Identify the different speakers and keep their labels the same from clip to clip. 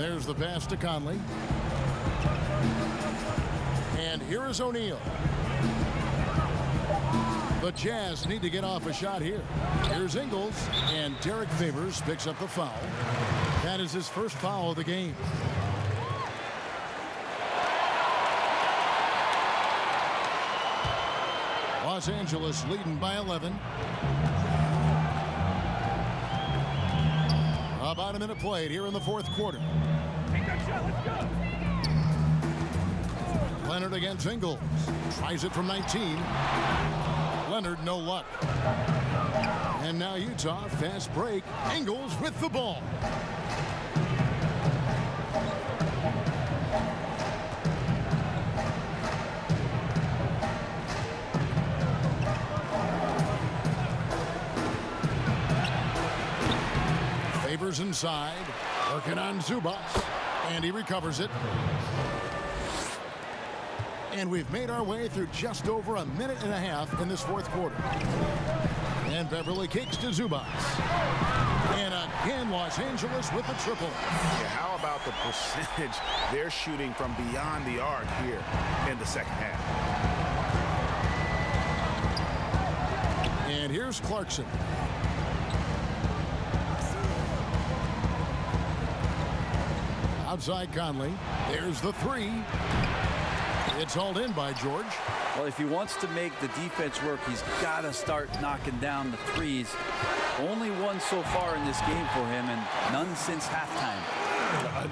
Speaker 1: there's the pass to Conley. And here is O'Neal. The Jazz need to get off a shot here. Here's Ingles, and Derek Favors picks up the foul. That is his first foul of the game. Los Angeles leading by 11. About a minute played here in the fourth quarter.
Speaker 2: Take that shot, let's go.
Speaker 1: Leonard against Ingles. Tries it from 19. Leonard, no luck. And now Utah, fast break. Ingles with the ball. Favors inside. Working on Zubac. And he recovers it. And we've made our way through just over a minute and a half in this fourth quarter. And Beverly kicks to Zubac. And again, Los Angeles with the triple.
Speaker 3: Yeah, how about the percentage they're shooting from beyond the arc here in the second half?
Speaker 1: And here's Clarkson. Outside Conley. There's the three. It's hauled in by George.
Speaker 4: Well, if he wants to make the defense work, he's got to start knocking down the threes. Only one so far in this game for him, and none since halftime.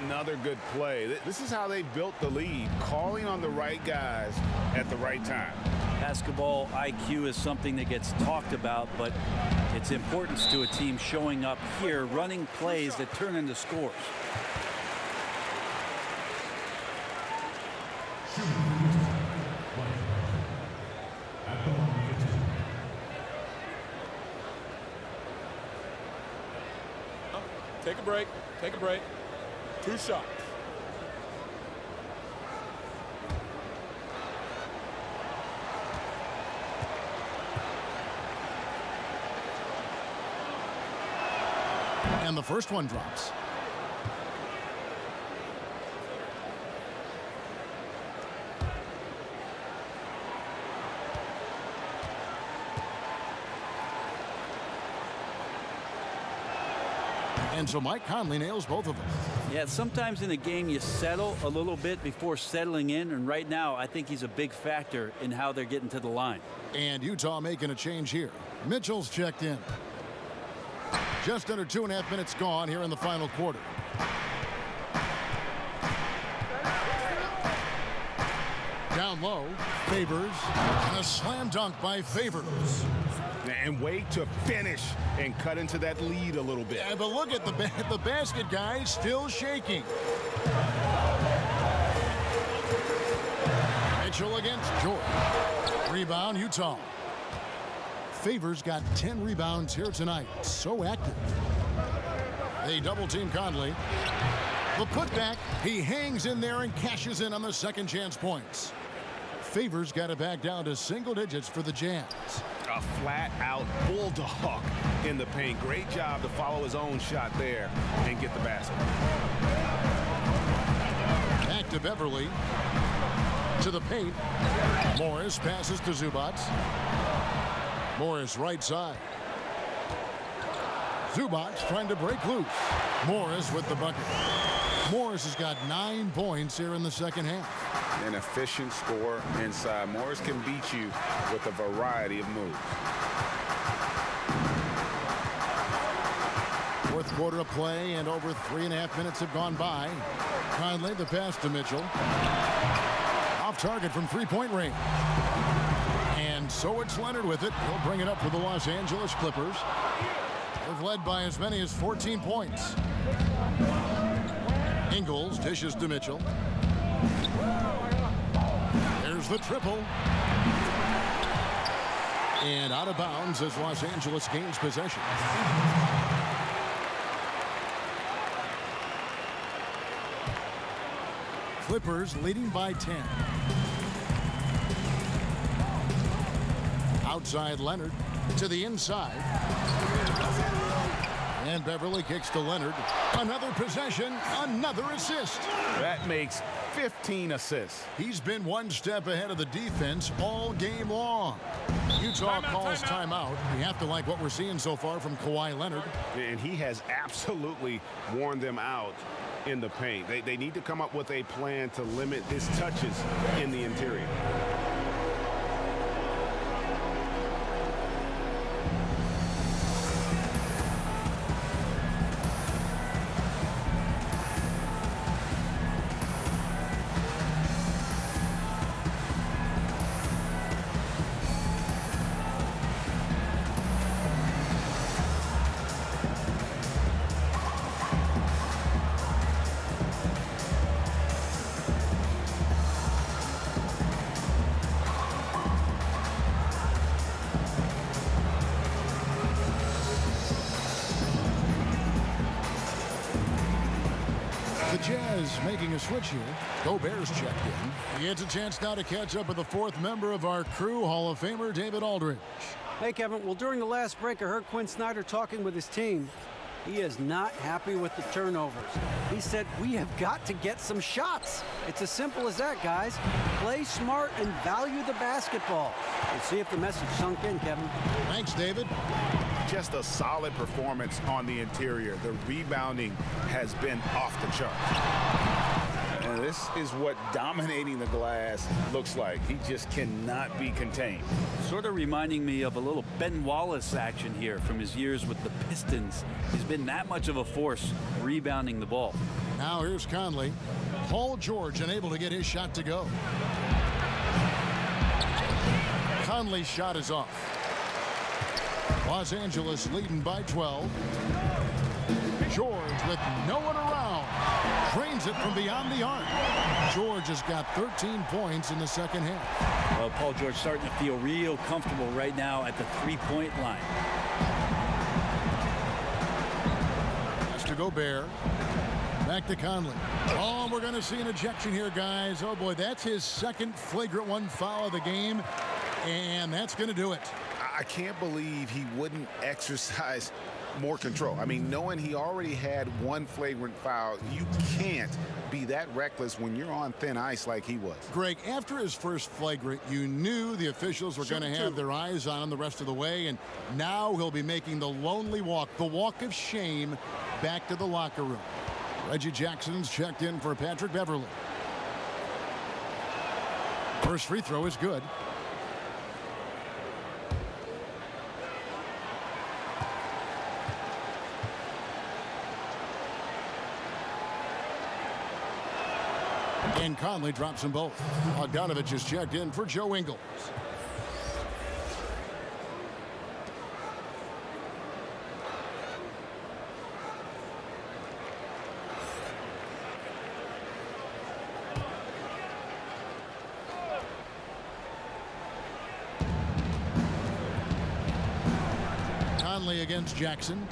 Speaker 3: Another good play. This is how they built the lead, calling on the right guys at the right time.
Speaker 4: Basketball IQ is something that gets talked about, but its importance to a team showing up here, running plays that turn into scores.
Speaker 2: Take a break. Take a break. 2 shots.
Speaker 1: And the first one drops. And so Mike Conley nails both of them.
Speaker 4: Yeah, sometimes in a game you settle a little bit before settling in, and right now I think he's a big factor in how they're getting to the line.
Speaker 1: And Utah making a change here. Mitchell's checked in. Just under 2.5 minutes gone here in the final quarter. Down low, Favors, and a slam dunk by Favors.
Speaker 3: And wait to finish and cut into that lead a little bit.
Speaker 1: Yeah, but look at the basket, guys, still shaking. Mitchell against George. Rebound, Utah. Favors got 10 rebounds here tonight. So active. They double-team Conley. The putback, he hangs in there and cashes in on the second chance points. Favors got it back down to single digits for the Jazz.
Speaker 3: A flat-out bulldog in the paint. Great job to follow his own shot there and get the basket.
Speaker 1: Back to Beverly. To the paint. Morris passes to Zubac. Morris right side. Zubac trying to break loose. Morris with the bucket. Morris has got 9 points here in the second half.
Speaker 3: An efficient score inside. Morris can beat you with a variety of moves.
Speaker 1: Fourth quarter of play, and over 3.5 minutes have gone by. Conley, the pass to Mitchell. Off target from three-point range. And so it's Leonard with it. He'll bring it up for the Los Angeles Clippers. They've led by as many as 14 points. Ingles dishes to Mitchell. There's the triple. And out of bounds as Los Angeles gains possession. Clippers leading by 10. Outside Leonard to the inside. And Beverly kicks to Leonard. Another possession, another assist.
Speaker 3: That makes 15 assists.
Speaker 1: He's been one step ahead of the defense all game long. Utah calls timeout. We have to like what we're seeing so far from Kawhi Leonard.
Speaker 3: And he has absolutely worn them out in the paint. They need to come up with a plan to limit his touches in the interior.
Speaker 1: Jazz making a switch here. Gobert's checked in. He gets a chance now to catch up with the fourth member of our crew, Hall of Famer David Aldridge.
Speaker 5: Hey, Kevin. Well, during the last break, I heard Quinn Snyder talking with his team. He is not happy with the turnovers. He said, we have got to get some shots. It's as simple as that, guys. Play smart and value the basketball. We'll see if the message sunk in, Kevin.
Speaker 1: Thanks, David.
Speaker 3: Just a solid performance on the interior. The rebounding has been off the chart. And this is what dominating the glass looks like. He just cannot be contained.
Speaker 4: Sort of reminding me of a little Ben Wallace action here from his years with the Pistons. He's been that much of a force rebounding the ball.
Speaker 1: Now here's Conley. Paul George unable to get his shot to go. Conley's shot is off. Los Angeles leading by 12. George with no one around. Drains it from beyond the arc. George has got 13 points in the second half.
Speaker 4: Well, Paul George starting to feel real comfortable right now at the three-point line.
Speaker 1: Pass to Gobert. Back to Conley. Oh, we're going to see an ejection here, guys. Oh, boy, that's his second flagrant one foul of the game. And that's going to do it.
Speaker 3: I can't believe he wouldn't exercise more control. I mean, knowing he already had one flagrant foul, you can't be that reckless when you're on thin ice like he was.
Speaker 1: Greg, after his first flagrant, you knew the officials were going to have their eyes on him the rest of the way, and now he'll be making the lonely walk, the walk of shame, back to the locker room. Reggie Jackson's checked in for Patrick Beverly. First free throw is good. And Conley drops them both. Donovan is checked in for Joe Ingles. Conley against Jackson.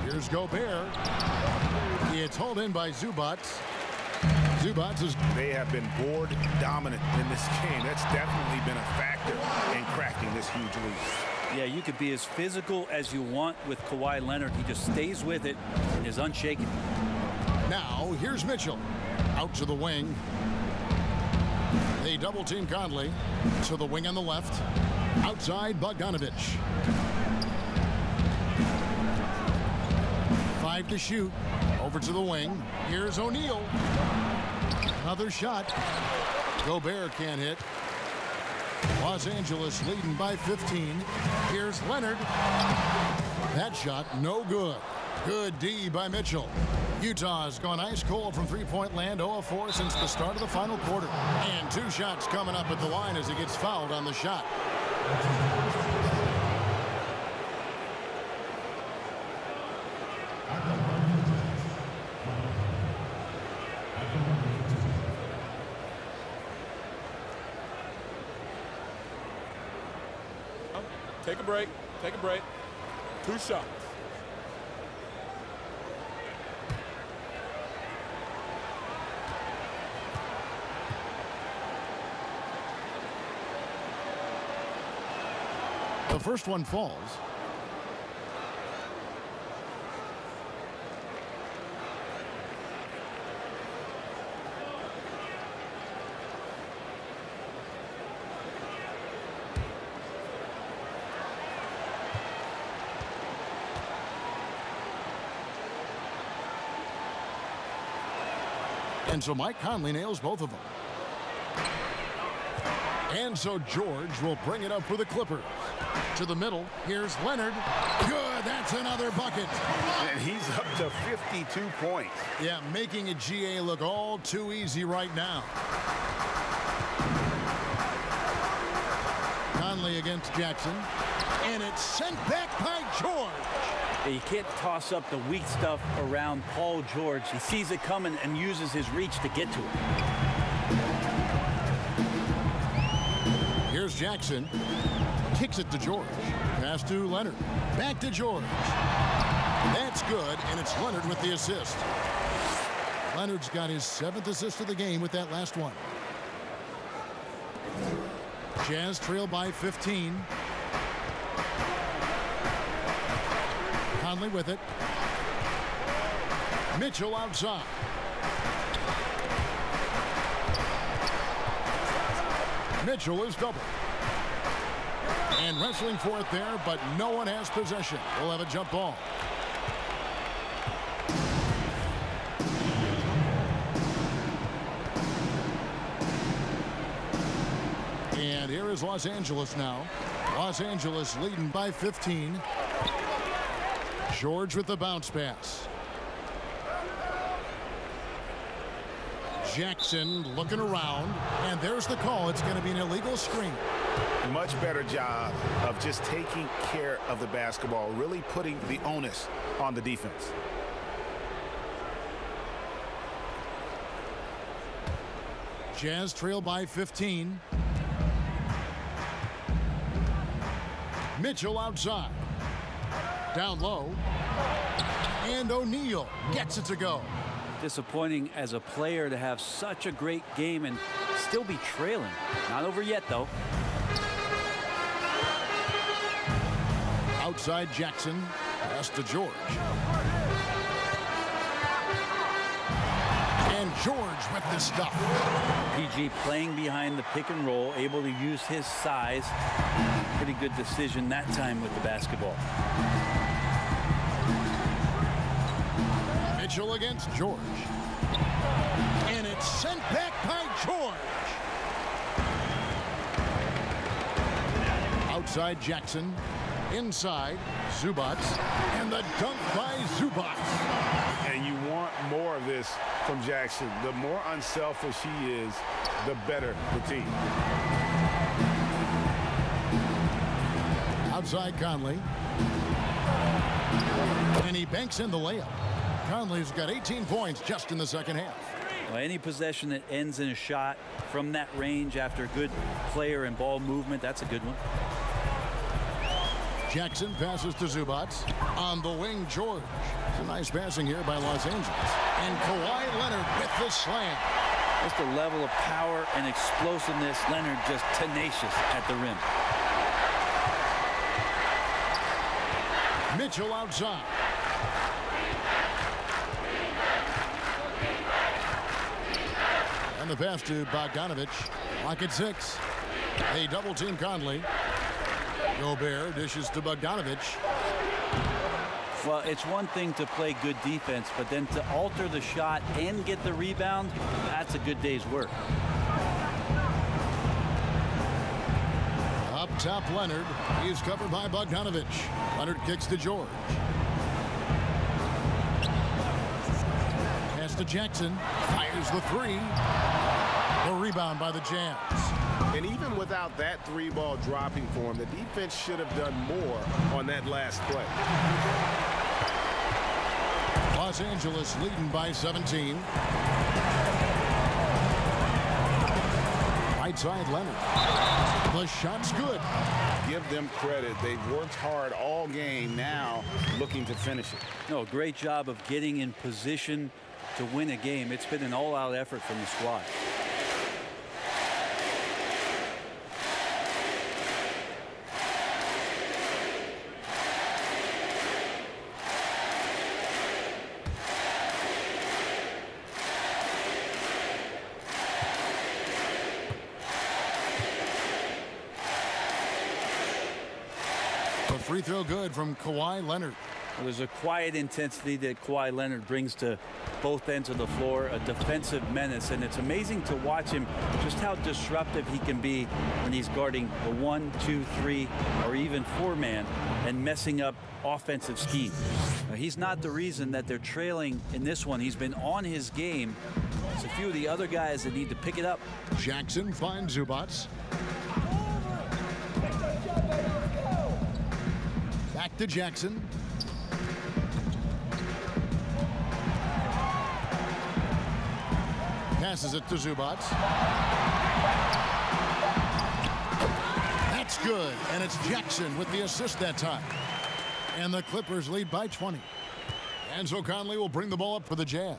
Speaker 1: Here's Gobert. It's hauled in by Zubac.
Speaker 3: They have been board dominant in this game. That's definitely been a factor in cracking this huge lead.
Speaker 4: Yeah, you could be as physical as you want with Kawhi Leonard. He just stays with it and is unshaken.
Speaker 1: Now, here's Mitchell. Out to the wing. They double team Conley. To the wing on the left. Outside Bogdanovich. 5 to shoot. Over to the wing. Here's O'Neal. Another shot. Gobert can't hit. Los Angeles leading by 15. Here's Leonard. That shot no good. Good D by Mitchell. Utah's gone ice cold from three-point land, 0 of 4 since the start of the final quarter. And 2 shots coming up at the line as he gets fouled on the shot.
Speaker 2: Take a break. Take a break. 2 shots.
Speaker 1: The first one falls. And so Mike Conley nails both of them. And so George will bring it up for the Clippers. To the middle, here's Leonard. Good, that's another bucket.
Speaker 3: And he's up to 52 points.
Speaker 1: Yeah, making a GA look all too easy right now. Conley against Jackson. And it's sent back by George.
Speaker 4: You can't toss up the weak stuff around Paul George. He sees it coming and uses his reach to get to it.
Speaker 1: Here's Jackson. Kicks it to George. Pass to Leonard. Back to George. That's good, and it's Leonard with the assist. Leonard's got his 7th assist of the game with that last one. Jazz trail by 15. Conley with it. Mitchell outside. Mitchell is double. And wrestling for it there, but no one has possession. We'll have a jump ball. And here is Los Angeles now. Los Angeles leading by 15. George with the bounce pass. Jackson looking around, and there's the call. It's going to be an illegal screen.
Speaker 3: Much better job of just taking care of the basketball, really putting the onus on the defense.
Speaker 1: Jazz trail by 15. Mitchell outside. Down low. And O'Neal gets it to go.
Speaker 4: Disappointing as a player to have such a great game and still be trailing. Not over yet, though.
Speaker 1: Outside Jackson. Pass to George. And George with the stuff.
Speaker 4: PG playing behind the pick and roll, able to use his size. Pretty good decision that time with the basketball.
Speaker 1: Mitchell against George. And it's sent back by George. Outside Jackson. Inside Zubac. And the dunk by Zubac.
Speaker 3: And you want more of this from Jackson. The more unselfish he is, the better the team.
Speaker 1: Outside Conley. And he banks in the layup. Conley's got 18 points just in the second half.
Speaker 4: Well, any possession that ends in a shot from that range after good player and ball movement, that's a good one.
Speaker 1: Jackson passes to Zubac. On the wing, George. It's a nice passing here by Los Angeles. And Kawhi Leonard with the slam.
Speaker 4: Just a level of power and explosiveness. Leonard just tenacious at the rim.
Speaker 1: Mitchell outside. And the pass to Bogdanovich. Lock at 6. They double team Conley. Gobert dishes to Bogdanovich.
Speaker 4: Well, it's one thing to play good defense, but then to alter the shot and get the rebound, that's a good day's work.
Speaker 1: Up top, Leonard. He's covered by Bogdanovich. Leonard kicks to George. Pass to Jackson. Fires the 3. The rebound by the Jazz.
Speaker 3: And even without that 3-ball dropping for him, the defense should have done more on that last play.
Speaker 1: Los Angeles leading by 17. Right side, Leonard. The shot's good.
Speaker 3: Give them credit. They've worked hard all game, now looking to finish it.
Speaker 4: No, great job of getting in position to win a game. It's been an all-out effort from the squad.
Speaker 1: The free throw good from Kawhi Leonard.
Speaker 4: There's a quiet intensity that Kawhi Leonard brings to both ends of the floor, a defensive menace, and it's amazing to watch him just how disruptive he can be when he's guarding a 1, 2, 3, or even 4-man and messing up offensive scheme. He's not the reason that they're trailing in this one. He's been on his game. It's a few of the other guys that need to pick it up.
Speaker 1: Jackson finds Zubats. Back to Jackson. Passes it to Zubats. That's good, and it's Jackson with the assist that time. And the Clippers lead by 20. Enzo Conley will bring the ball up for the Jazz.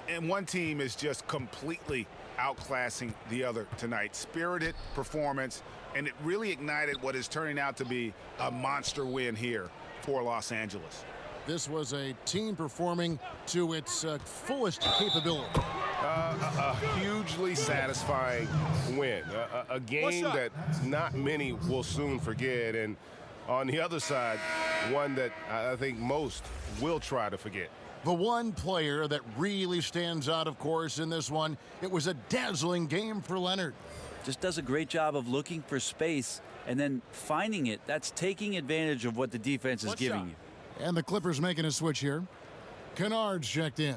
Speaker 3: And one team is just completely outclassing the other tonight. Spirited performance, and it really ignited what is turning out to be a monster win here for Los Angeles.
Speaker 1: This was a team performing to its fullest capability.
Speaker 6: A hugely satisfying win. A game that not many will soon forget. And on the other side, one that I think most will try to forget.
Speaker 1: The one player that really stands out, of course, in this one, it was a dazzling game for Leonard.
Speaker 4: Just does a great job of looking for space and then finding it. That's taking advantage of what the defense is giving you.
Speaker 1: And the Clippers making a switch here. Kennard's checked in.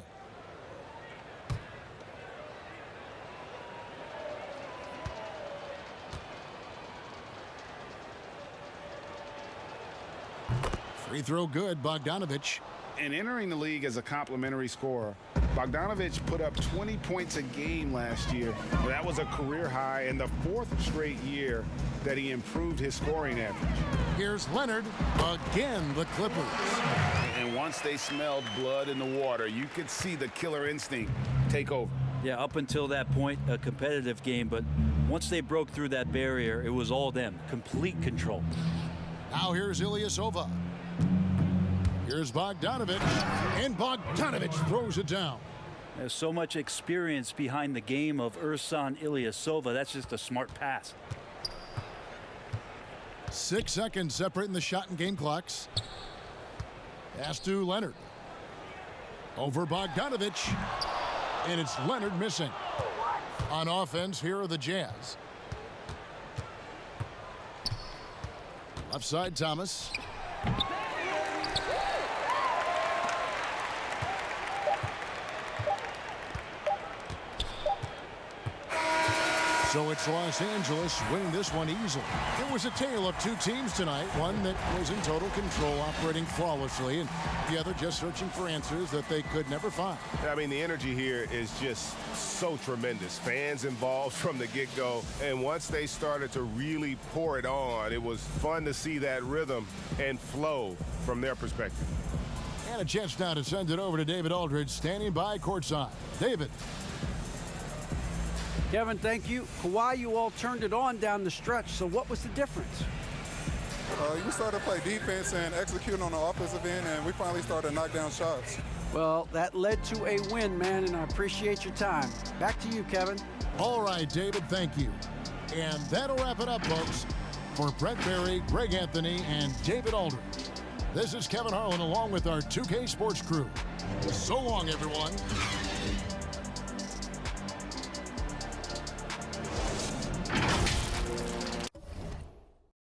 Speaker 1: Free throw good, Bogdanovich.
Speaker 3: And entering the league as a complimentary scorer, Bogdanovich put up 20 points a game last year. That was a career high in the 4th straight year that he improved his scoring average.
Speaker 1: Here's Leonard, again the Clippers.
Speaker 3: And once they smelled blood in the water, you could see the killer instinct take over.
Speaker 4: Yeah, up until that point, a competitive game, but once they broke through that barrier, it was all them, complete control.
Speaker 1: Now here's Ilyasova. Here's Bogdanovich, and Bogdanovich throws it down.
Speaker 4: There's so much experience behind the game of Ersan Ilyasova. That's just a smart pass.
Speaker 1: 6 seconds separating the shot and game clocks. Pass to Leonard. Over Bogdanovich, and it's Leonard missing. On offense, here are the Jazz. Left side, Thomas. So it's Los Angeles winning this one easily. It was a tale of two teams tonight, one that was in total control, operating flawlessly, and the other just searching for answers that they could never find.
Speaker 6: I mean, the energy here is just so tremendous. Fans involved from the get-go, and once they started to really pour it on, it was fun to see that rhythm and flow from their perspective.
Speaker 1: And a chance now to send it over to David Aldridge, standing by courtside. David.
Speaker 5: Kevin, thank you. Kawhi, you all turned it on down the stretch, so what was the difference?
Speaker 7: You started to play defense and execute on the offensive end, and we finally started to knock down shots.
Speaker 5: Well, that led to a win, man, and I appreciate your time. Back to you, Kevin.
Speaker 1: All right, David, thank you. And that'll wrap it up, folks. For Brett Berry, Greg Anthony, and David Aldridge, this is Kevin Harlan along with our 2K Sports crew. So long, everyone.